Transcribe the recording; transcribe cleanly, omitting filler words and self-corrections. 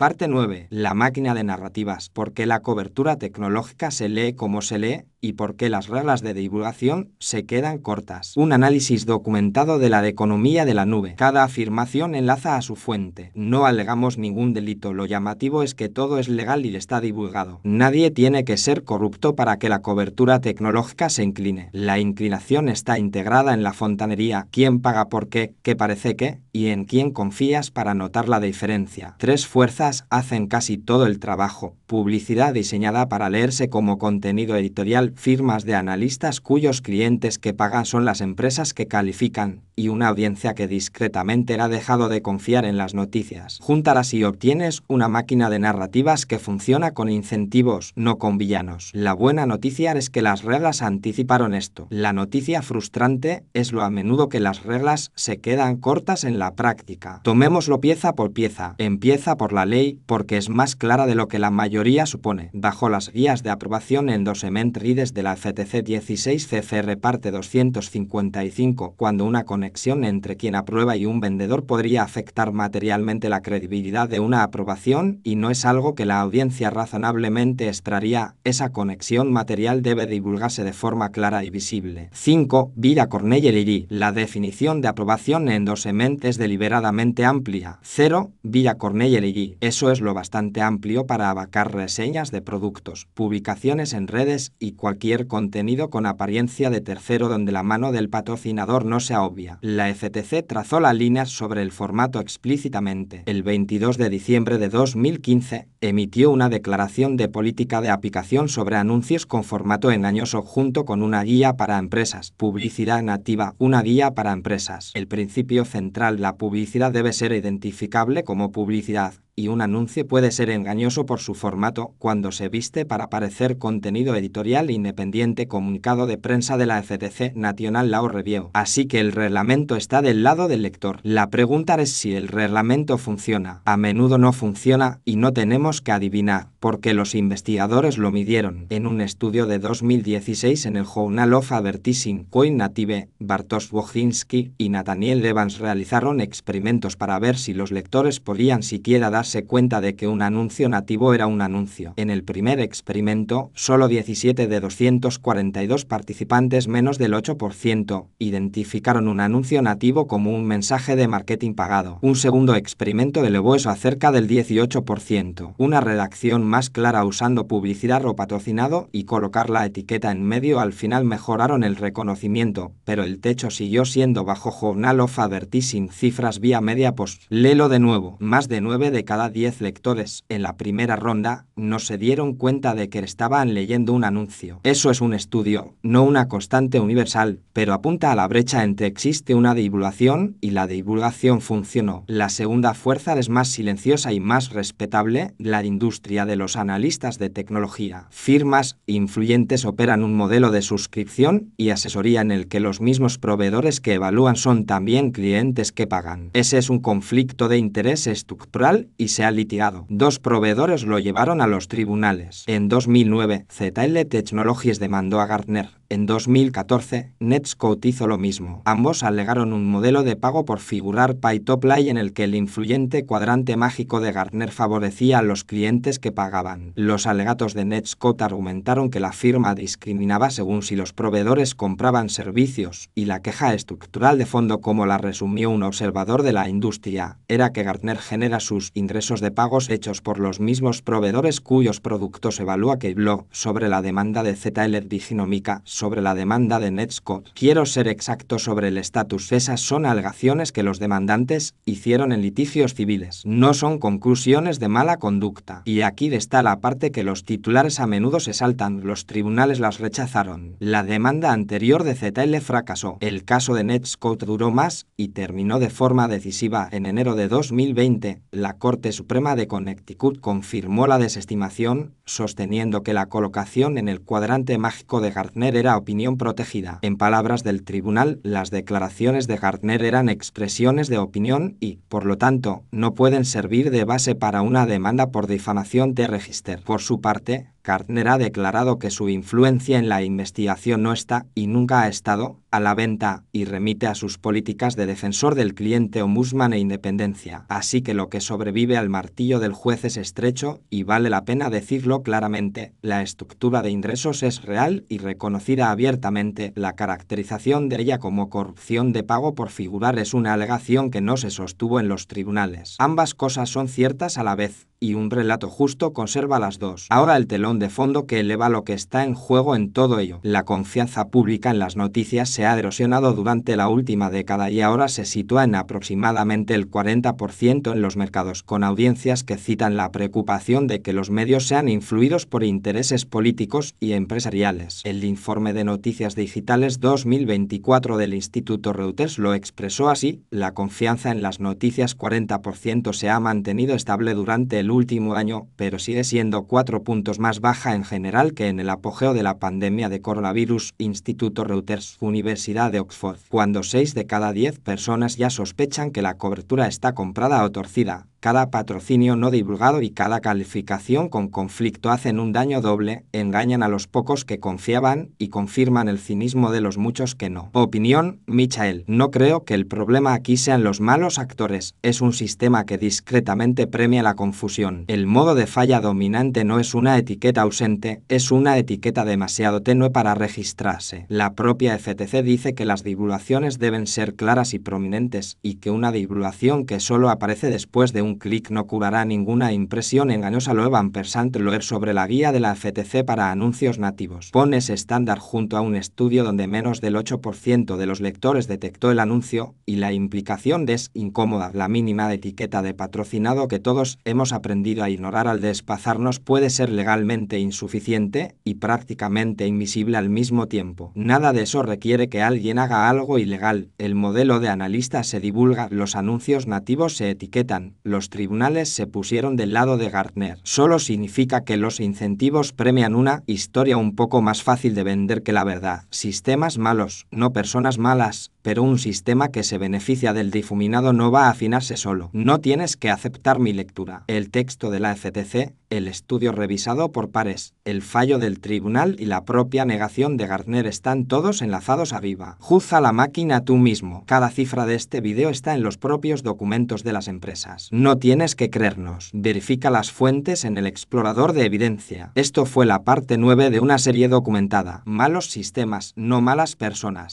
Parte 9. La máquina de narrativas. ¿Por qué la cobertura tecnológica se lee como se lee? ¿Y por qué las reglas de divulgación se quedan cortas? Un análisis documentado de la economía de la nube. Cada afirmación enlaza a su fuente. No alegamos ningún delito. Lo llamativo es que todo es legal y está divulgado. Nadie tiene que ser corrupto para que la cobertura tecnológica se incline. La inclinación está integrada en la fontanería. ¿Quién paga por qué? ¿Qué parece qué? ¿Y en quién confías para notar la diferencia? Tres fuerzas hacen casi todo el trabajo. Publicidad diseñada para leerse como contenido editorial, firmas de analistas cuyos clientes que pagan son las empresas que califican, y una audiencia que discretamente ha dejado de confiar en las noticias. Júntalas y obtienes una máquina de narrativas que funciona con incentivos, no con villanos. La buena noticia es que las reglas anticiparon esto. La noticia frustrante es lo a menudo que las reglas se quedan cortas en la práctica. Tomémoslo pieza por pieza. Empieza por la ley, porque es más clara de lo que la mayoría supone. Bajo las guías de aprobación Endorsement Reads de la FTC 16 CFR parte 255, cuando una conexión entre quien aprueba y un vendedor podría afectar materialmente la credibilidad de una aprobación y no es algo que la audiencia razonablemente esperaría, esa conexión material debe divulgarse de forma clara y visible. 5. Villa Cornell. La definición de aprobación endorsement es deliberadamente amplia. 0. Villa Cornell. Eso es lo bastante amplio para abarcar reseñas de productos, publicaciones en redes y cualquier contenido con apariencia de tercero donde la mano del patrocinador no sea obvia. La FTC trazó las líneas sobre el formato explícitamente. El 22 de diciembre de 2015, emitió una declaración de política de aplicación sobre anuncios con formato engañoso junto con una guía para empresas. Publicidad nativa, una guía para empresas. El principio central, la publicidad debe ser identificable como publicidad. Y un anuncio puede ser engañoso por su formato cuando se viste para parecer contenido editorial independiente. Comunicado de prensa de la FTC National Law Review. Así que el reglamento está del lado del lector. La pregunta es si el reglamento funciona. A menudo no funciona y no tenemos que adivinar, porque los investigadores lo midieron. En un estudio de 2016 en el Journal of Advertising Coin Native, Bartosz Wojcinski y Nathaniel Evans realizaron experimentos para ver si los lectores podían siquiera darse cuenta de que un anuncio nativo era un anuncio. En el primer experimento, solo 17 de 242 participantes, menos del 8%, identificaron un anuncio nativo como un mensaje de marketing pagado. Un segundo experimento elevó eso a cerca del 18%. Una redacción más clara usando publicidad o patrocinado y colocar la etiqueta en medio al final mejoraron el reconocimiento, pero el techo siguió siendo bajo. Journal of Advertising, cifras vía media post. Léelo de nuevo. Más de 9 de cada 10 lectores en la primera ronda no se dieron cuenta de que estaban leyendo un anuncio. Eso es un estudio, no una constante universal, pero apunta a la brecha entre existe una divulgación y la divulgación funcionó. La segunda fuerza es más silenciosa y más respetable, la industria de los analistas de tecnología. Firmas influyentes operan un modelo de suscripción y asesoría en el que los mismos proveedores que evalúan son también clientes que pagan. Ese es un conflicto de interés estructural y se ha litigado. Dos proveedores lo llevaron a los tribunales. En 2009, ZL Technologies demandó a Gartner. En 2014, Netscope hizo lo mismo. Ambos alegaron un modelo de pago por figurar pay to play en el que el influyente cuadrante mágico de Gartner favorecía a los clientes que pagaban. Los alegatos de Netscope argumentaron que la firma discriminaba según si los proveedores compraban servicios, y la queja estructural de fondo, como la resumió un observador de la industria, era que Gartner genera sus ingresos de pagos hechos por los mismos proveedores cuyos productos evalúa. Que blog sobre la demanda de ZL Diginomica sobre la demanda de Netscope. Quiero ser exacto sobre el estatus. Esas son alegaciones que los demandantes hicieron en litigios civiles. No son conclusiones de mala conducta. Y aquí está la parte que los titulares a menudo se saltan. Los tribunales las rechazaron. La demanda anterior de ZL fracasó. El caso de Netscope duró más y terminó de forma decisiva. En enero de 2020, la Corte Suprema de Connecticut confirmó la desestimación, sosteniendo que la colocación en el cuadrante mágico de Gartner era opinión protegida. En palabras del tribunal, las declaraciones de Gartner eran expresiones de opinión y, por lo tanto, no pueden servir de base para una demanda por difamación de Register. Por su parte, Gartner ha declarado que su influencia en la investigación no está, y nunca ha estado, a la venta y remite a sus políticas de defensor del cliente, ombudsman e independencia. Así que lo que sobrevive al martillo del juez es estrecho y vale la pena decirlo claramente, la estructura de ingresos es real y reconocida abiertamente, la caracterización de ella como corrupción de pago por figurar es una alegación que no se sostuvo en los tribunales. Ambas cosas son ciertas a la vez, y un relato justo conserva las dos. Ahora el telón de fondo que eleva lo que está en juego en todo ello. La confianza pública en las noticias se ha erosionado durante la última década y ahora se sitúa en aproximadamente el 40% en los mercados, con audiencias que citan la preocupación de que los medios sean influidos por intereses políticos y empresariales. El informe de Noticias Digitales 2024 del Instituto Reuters lo expresó así: la confianza en las noticias 40% se ha mantenido estable durante el último año, pero sigue siendo 4 puntos más baja en general que en el apogeo de la pandemia de coronavirus. Instituto Reuters, Universidad de Oxford. Cuando 6 de cada 10 personas ya sospechan que la cobertura está comprada o torcida, cada patrocinio no divulgado y cada calificación con conflicto hacen un daño doble, engañan a los pocos que confiaban y confirman el cinismo de los muchos que no. Opinión, Michael. No creo que el problema aquí sean los malos actores, es un sistema que discretamente premia la confusión. El modo de falla dominante no es una etiqueta ausente, es una etiqueta demasiado tenue para registrarse. La propia FTC dice que las divulgaciones deben ser claras y prominentes, y que una divulgación que solo aparece después de un clic no curará ninguna impresión engañosa. Loevan Persant Loer sobre la guía de la FTC para anuncios nativos. Pone ese estándar junto a un estudio donde menos del 8% de los lectores detectó el anuncio, y la implicación de es incómoda. La mínima etiqueta de patrocinado que todos hemos aprendido a ignorar al desplazarnos puede ser legalmente insuficiente y prácticamente invisible al mismo tiempo. Nada de eso requiere que alguien haga algo ilegal. El modelo de analista se divulga, los anuncios nativos se etiquetan, los tribunales se pusieron del lado de Gartner. Solo significa que los incentivos premian una historia un poco más fácil de vender que la verdad. Sistemas malos, no personas malas, pero un sistema que se beneficia del difuminado no va a afinarse solo. No tienes que aceptar mi lectura. El texto de la FTC, el estudio revisado por pares, el fallo del tribunal y la propia negación de Gartner están todos enlazados arriba. Juzga la máquina tú mismo. Cada cifra de este video está en los propios documentos de las empresas. No tienes que creernos. Verifica las fuentes en el explorador de evidencia. Esto fue la parte 9 de una serie documentada. Malos sistemas, no malas personas.